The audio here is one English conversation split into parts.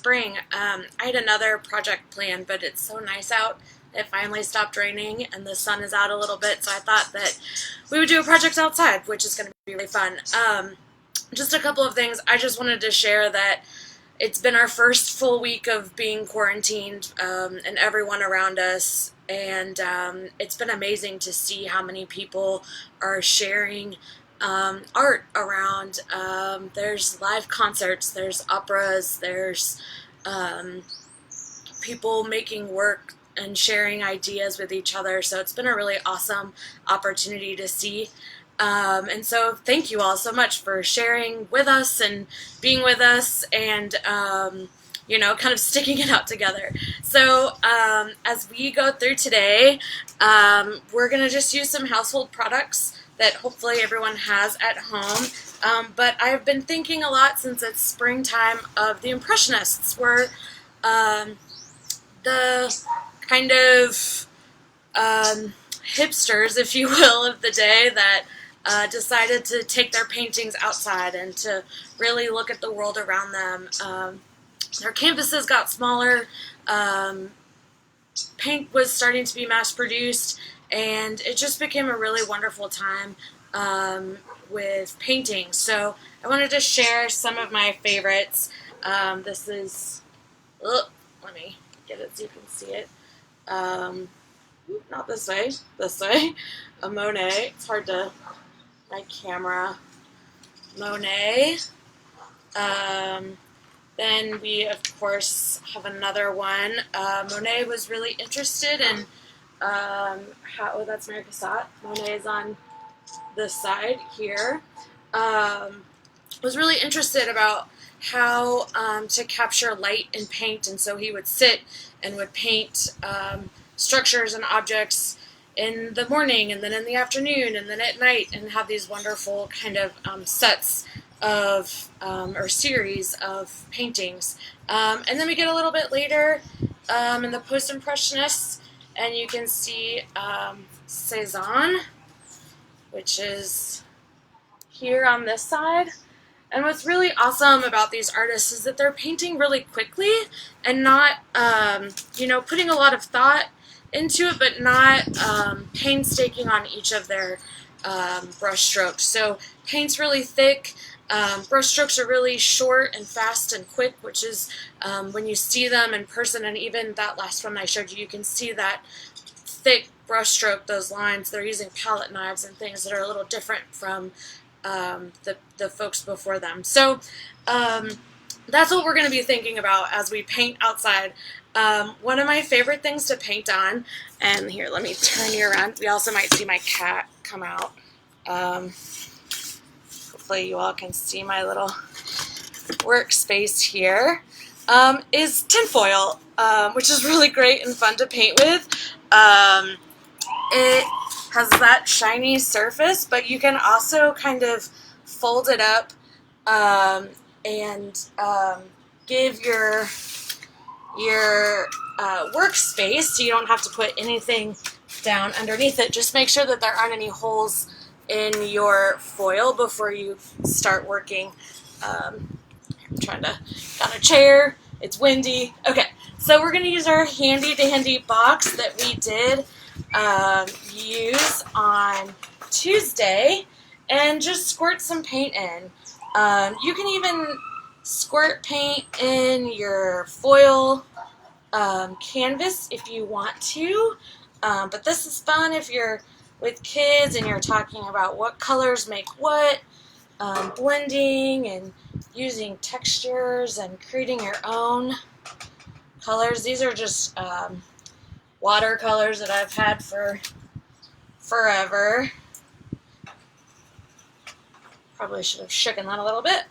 spring. I had another project planned, but it's so nice out. It finally stopped raining and the sun is out a little bit, so I thought that we would do a project outside, which is going to be really fun. Just a couple of things. I just wanted to share that it's been our first full week of being quarantined, and everyone around us, and it's been amazing to see how many people are sharing art around. There's live concerts, there's operas, there's people making work and sharing ideas with each other, so it's been a really awesome opportunity to see. And so thank you all so much for sharing with us and being with us and, you know, kind of sticking it out together. So as we go through today, we're going to just use some household products that hopefully everyone has at home. But I've been thinking a lot since it's springtime of the Impressionists, were the kind of hipsters, if you will, of the day that decided to take their paintings outside and to really look at the world around them. Their canvases got smaller, paint was starting to be mass-produced, and it just became a really wonderful time with painting. So I wanted to share some of my favorites. This is, let me get it so you can see it. Not this way, this way. A Monet. It's hard to, my camera. Monet. Then we, of course, have another one. Monet was really interested in, oh, that's Mary Cassatt. Monet is on this side here. Was really interested about how to capture light in paint, and so he would sit and would paint structures and objects in the morning and then in the afternoon and then at night, and have these wonderful kind of sets of or series of paintings. And then we get a little bit later in the Post-Impressionists, and you can see Cézanne, which is here on this side. And what's really awesome about these artists is that they're painting really quickly and not, you know, putting a lot of thought into it, but not painstaking on each of their brush strokes. So paint's really thick, brush strokes are really short and fast and quick, which is when you see them in person, and even that last one I showed you, you can see that thick brush stroke, those lines. They're using palette knives and things that are a little different from the folks before them. So that's what we're going to be thinking about as we paint outside. One of my favorite things to paint on, and here, let me turn you around. We also might see my cat come out. Hopefully you all can see my little workspace here, is tinfoil, which is really great and fun to paint with. It has that shiny surface, but you can also kind of fold it up and give your workspace so you don't have to put anything down underneath it. Just make sure that there aren't any holes in your foil before you start working. I'm trying to, got a chair, it's windy. Okay, so we're going to use our handy-dandy box that we did use on Tuesday and just squirt some paint in. You can even squirt paint in your foil canvas if you want to, but this is fun if you're with kids and you're talking about what colors make what, blending and using textures and creating your own colors. These are just watercolors that I've had for forever. Probably should have shooken that a little bit.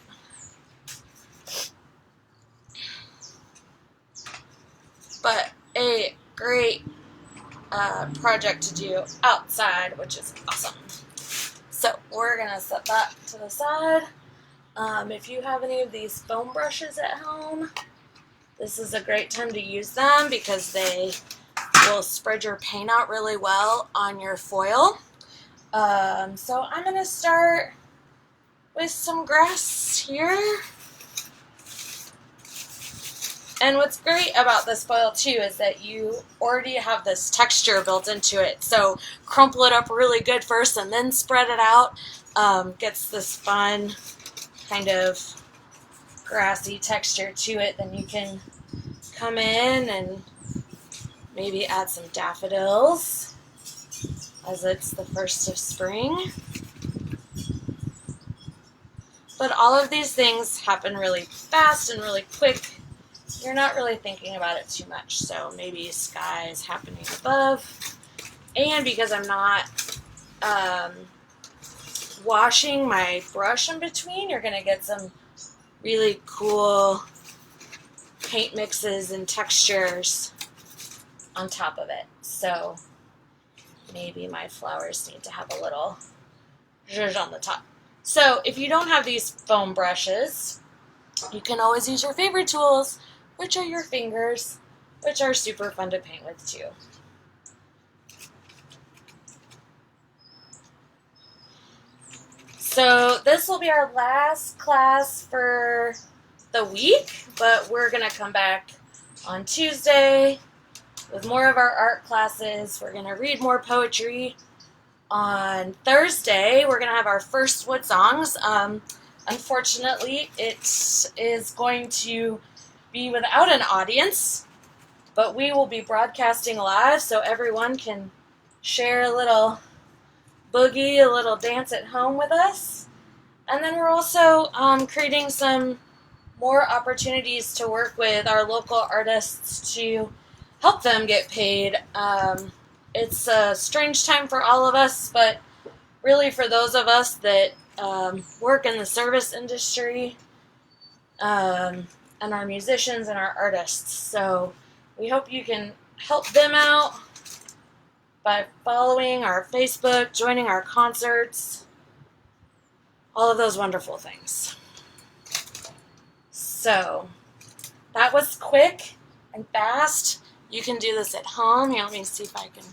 But a great project to do outside, which is awesome. So we're going to set that to the side. If you have any of these foam brushes at home, this is a great time to use them because they will spread your paint out really well on your foil. So I'm going to start with some grass here. And what's great about this foil too is that you already have this texture built into it. So crumple it up really good first and then spread it out. Gets this fun kind of grassy texture to it. Then you can come in and maybe add some daffodils as it's the first of spring. But all of these things happen really fast and really quick. You're not really thinking about it too much, so maybe sky is happening above. And because I'm not washing my brush in between, you're going to get some really cool paint mixes and textures on top of it. So maybe my flowers need to have a little zhuzh on the top. So if you don't have these foam brushes, you can always use your favorite tools, which are your fingers, which are super fun to paint with too. So this will be our last class for the week, but we're going to come back on Tuesday with more of our art classes. We're going to read more poetry. On Thursday, we're going to have our first wood songs. Unfortunately, it is going to be without an audience, but we will be broadcasting live so everyone can share a little boogie, a little dance at home with us. And then we're also creating some more opportunities to work with our local artists to help them get paid. It's a strange time for all of us, but really for those of us that work in the service industry, and our musicians and our artists. So we hope you can help them out by following our Facebook, joining our concerts, all of those wonderful things. So that was quick and fast. You can do this at home. Here, let me see if I can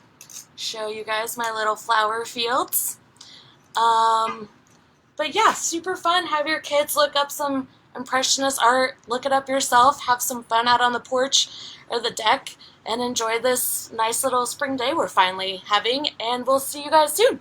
show you guys my little flower fields. But yeah, super fun. Have your kids look up some Impressionist art, look it up yourself, have some fun out on the porch or the deck, and enjoy this nice little spring day we're finally having, and we'll see you guys soon.